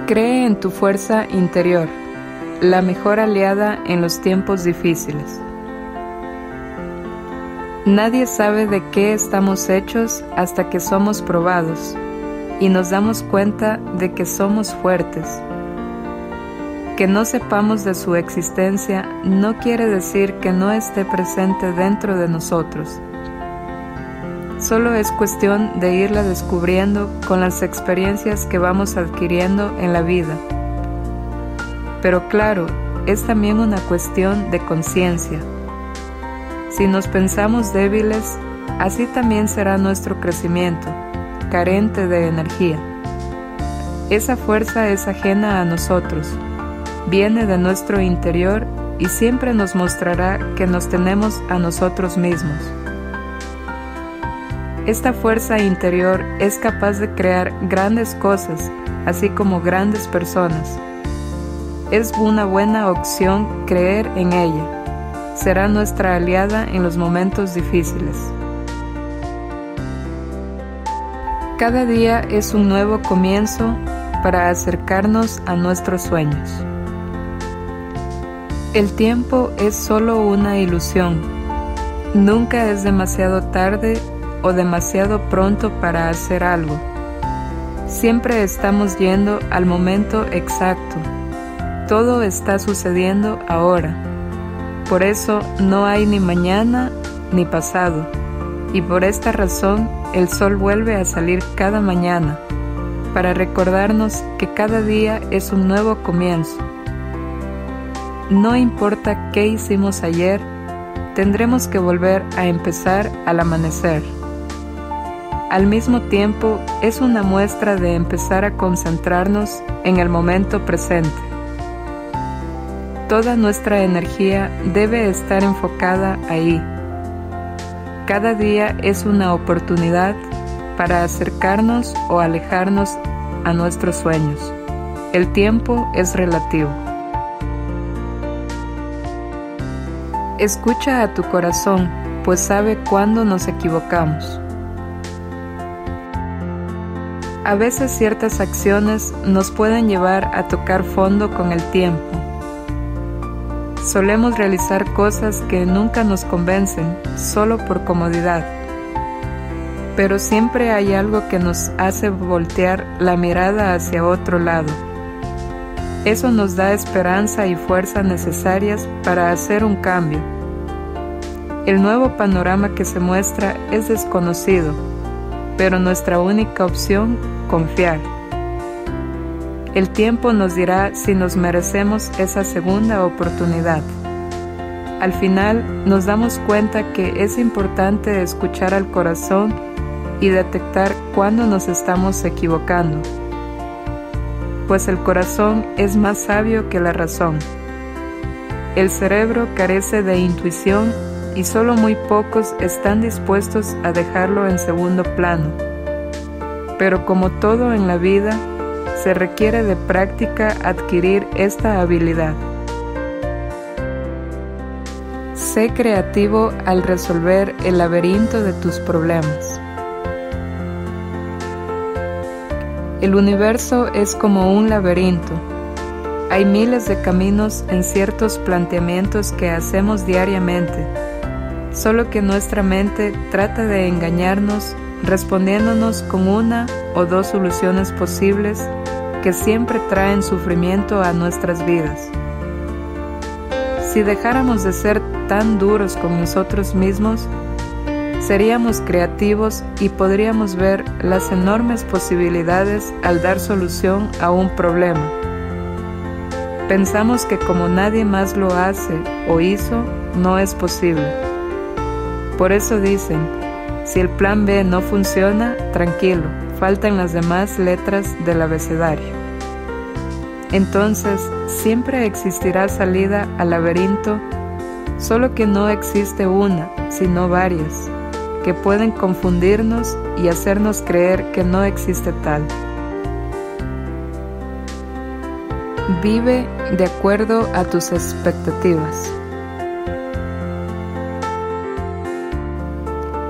Cree en tu fuerza interior, la mejor aliada en los tiempos difíciles. Nadie sabe de qué estamos hechos hasta que somos probados y nos damos cuenta de que somos fuertes. Que no sepamos de su existencia no quiere decir que no esté presente dentro de nosotros. Solo es cuestión de irla descubriendo con las experiencias que vamos adquiriendo en la vida. Pero claro, es también una cuestión de conciencia. Si nos pensamos débiles, así también será nuestro crecimiento, carente de energía. Esa fuerza es ajena a nosotros, viene de nuestro interior y siempre nos mostrará que nos tenemos a nosotros mismos. Esta fuerza interior es capaz de crear grandes cosas, así como grandes personas. Es una buena opción creer en ella. Será nuestra aliada en los momentos difíciles. Cada día es un nuevo comienzo para acercarnos a nuestros sueños. El tiempo es solo una ilusión. Nunca es demasiado tarde o demasiado pronto para hacer algo. Siempre estamos yendo al momento exacto. Todo está sucediendo ahora. Por eso no hay ni mañana ni pasado. Y por esta razón el sol vuelve a salir cada mañana, para recordarnos que cada día es un nuevo comienzo. No importa qué hicimos ayer, tendremos que volver a empezar al amanecer. Al mismo tiempo, es una muestra de empezar a concentrarnos en el momento presente. Toda nuestra energía debe estar enfocada ahí. Cada día es una oportunidad para acercarnos o alejarnos a nuestros sueños. El tiempo es relativo. Escucha a tu corazón, pues sabe cuándo nos equivocamos. A veces ciertas acciones nos pueden llevar a tocar fondo con el tiempo. Solemos realizar cosas que nunca nos convencen, solo por comodidad. Pero siempre hay algo que nos hace voltear la mirada hacia otro lado. Eso nos da esperanza y fuerza necesarias para hacer un cambio. El nuevo panorama que se muestra es desconocido, pero nuestra única opción, confiar. El tiempo nos dirá si nos merecemos esa segunda oportunidad. Al final nos damos cuenta que es importante escuchar al corazón y detectar cuándo nos estamos equivocando, pues el corazón es más sabio que la razón. El cerebro carece de intuición y solo muy pocos están dispuestos a dejarlo en segundo plano. Pero como todo en la vida, se requiere de práctica adquirir esta habilidad. Sé creativo al resolver el laberinto de tus problemas. El universo es como un laberinto. Hay miles de caminos en ciertos planteamientos que hacemos diariamente, solo que nuestra mente trata de engañarnos respondiéndonos con una o dos soluciones posibles que siempre traen sufrimiento a nuestras vidas. Si dejáramos de ser tan duros con nosotros mismos, seríamos creativos y podríamos ver las enormes posibilidades al dar solución a un problema. Pensamos que como nadie más lo hace o hizo, no es posible. Por eso dicen, si el plan B no funciona, tranquilo, faltan las demás letras del abecedario. Entonces, siempre existirá salida al laberinto, solo que no existe una, sino varias, que pueden confundirnos y hacernos creer que no existe tal. Vive de acuerdo a tus expectativas.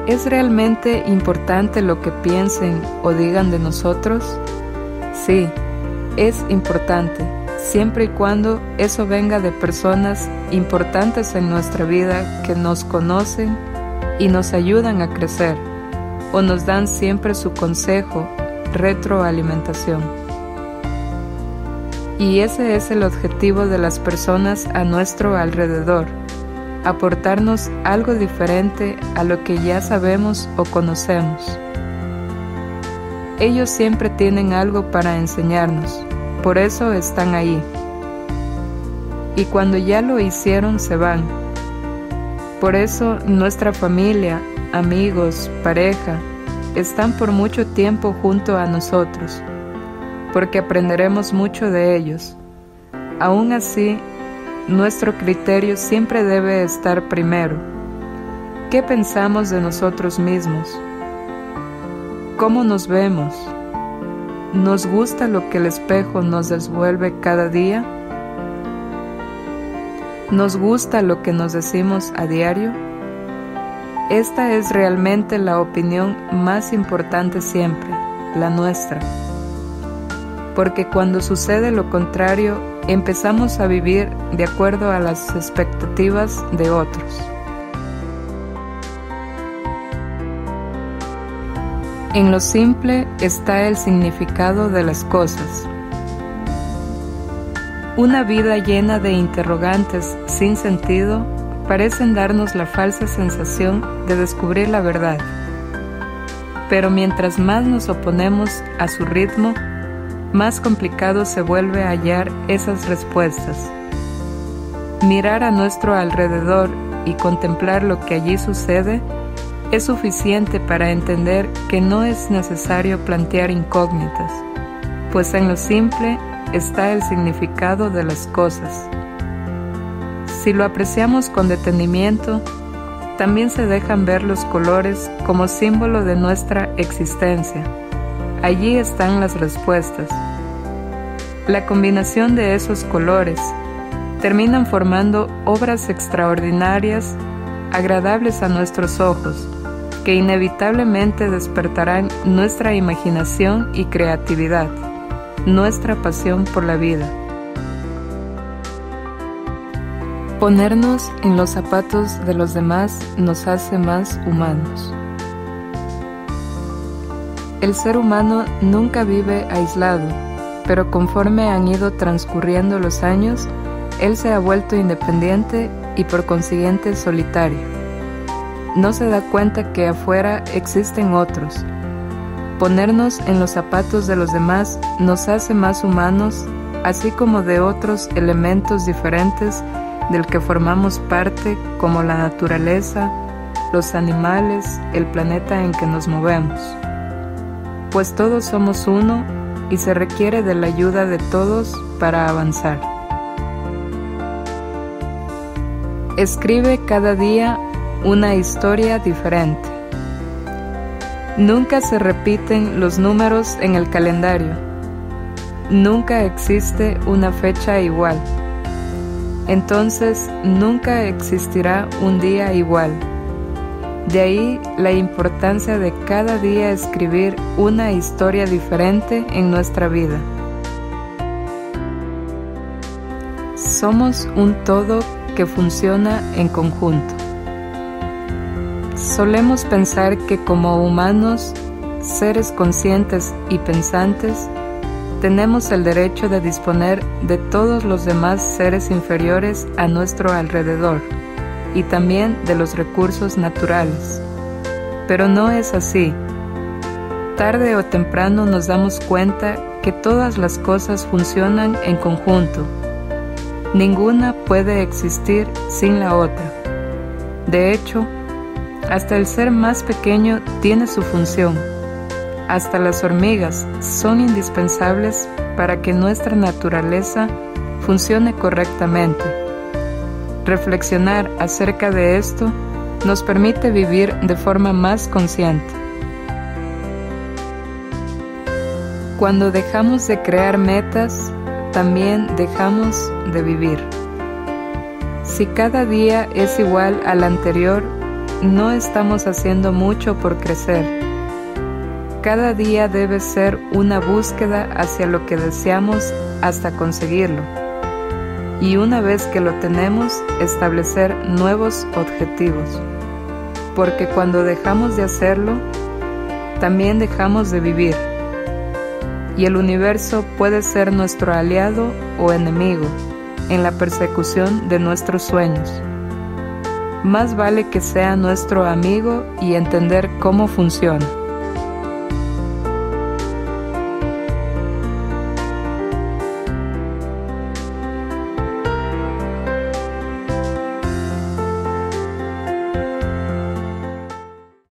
¿Es realmente importante lo que piensen o digan de nosotros? Sí, es importante, siempre y cuando eso venga de personas importantes en nuestra vida que nos conocen y nos ayudan a crecer, o nos dan siempre su consejo, retroalimentación. Y ese es el objetivo de las personas a nuestro alrededor, aportarnos algo diferente a lo que ya sabemos o conocemos. Ellos siempre tienen algo para enseñarnos, por eso están ahí. Y cuando ya lo hicieron, se van. Por eso nuestra familia, amigos, pareja, están por mucho tiempo junto a nosotros, porque aprenderemos mucho de ellos. Aún así, nuestro criterio siempre debe estar primero. ¿Qué pensamos de nosotros mismos? ¿Cómo nos vemos? ¿Nos gusta lo que el espejo nos devuelve cada día? ¿Nos gusta lo que nos decimos a diario? Esta es realmente la opinión más importante siempre, la nuestra. Porque cuando sucede lo contrario, empezamos a vivir de acuerdo a las expectativas de otros. En lo simple está el significado de las cosas. Una vida llena de interrogantes sin sentido parecen darnos la falsa sensación de descubrir la verdad. Pero mientras más nos oponemos a su ritmo, más complicado se vuelve hallar esas respuestas. Mirar a nuestro alrededor y contemplar lo que allí sucede es suficiente para entender que no es necesario plantear incógnitas, pues en lo simple está el significado de las cosas. Si lo apreciamos con detenimiento, también se dejan ver los colores como símbolo de nuestra existencia. Allí están las respuestas. La combinación de esos colores terminan formando obras extraordinarias, agradables a nuestros ojos, que inevitablemente despertarán nuestra imaginación y creatividad, nuestra pasión por la vida. Ponernos en los zapatos de los demás nos hace más humanos. El ser humano nunca vive aislado, pero conforme han ido transcurriendo los años, él se ha vuelto independiente y por consiguiente solitario. No se da cuenta que afuera existen otros. Ponernos en los zapatos de los demás nos hace más humanos, así como de otros elementos diferentes del que formamos parte, como la naturaleza, los animales, el planeta en que nos movemos. Pues todos somos uno y se requiere de la ayuda de todos para avanzar. Escribe cada día una historia diferente. Nunca se repiten los números en el calendario. Nunca existe una fecha igual. Entonces nunca existirá un día igual. De ahí la importancia de cada día escribir una historia diferente en nuestra vida. Somos un todo que funciona en conjunto. Solemos pensar que como humanos, seres conscientes y pensantes, tenemos el derecho de disponer de todos los demás seres inferiores a nuestro alrededor y también de los recursos naturales. Pero no es así. Tarde o temprano nos damos cuenta que todas las cosas funcionan en conjunto. Ninguna puede existir sin la otra. De hecho, hasta el ser más pequeño tiene su función. Hasta las hormigas son indispensables para que nuestra naturaleza funcione correctamente. Reflexionar acerca de esto nos permite vivir de forma más consciente. Cuando dejamos de crear metas, también dejamos de vivir. Si cada día es igual al anterior, no estamos haciendo mucho por crecer. Cada día debe ser una búsqueda hacia lo que deseamos hasta conseguirlo. Y una vez que lo tenemos, establecer nuevos objetivos. Porque cuando dejamos de hacerlo, también dejamos de vivir. Y el universo puede ser nuestro aliado o enemigo en la persecución de nuestros sueños. Más vale que sea nuestro amigo y entender cómo funciona.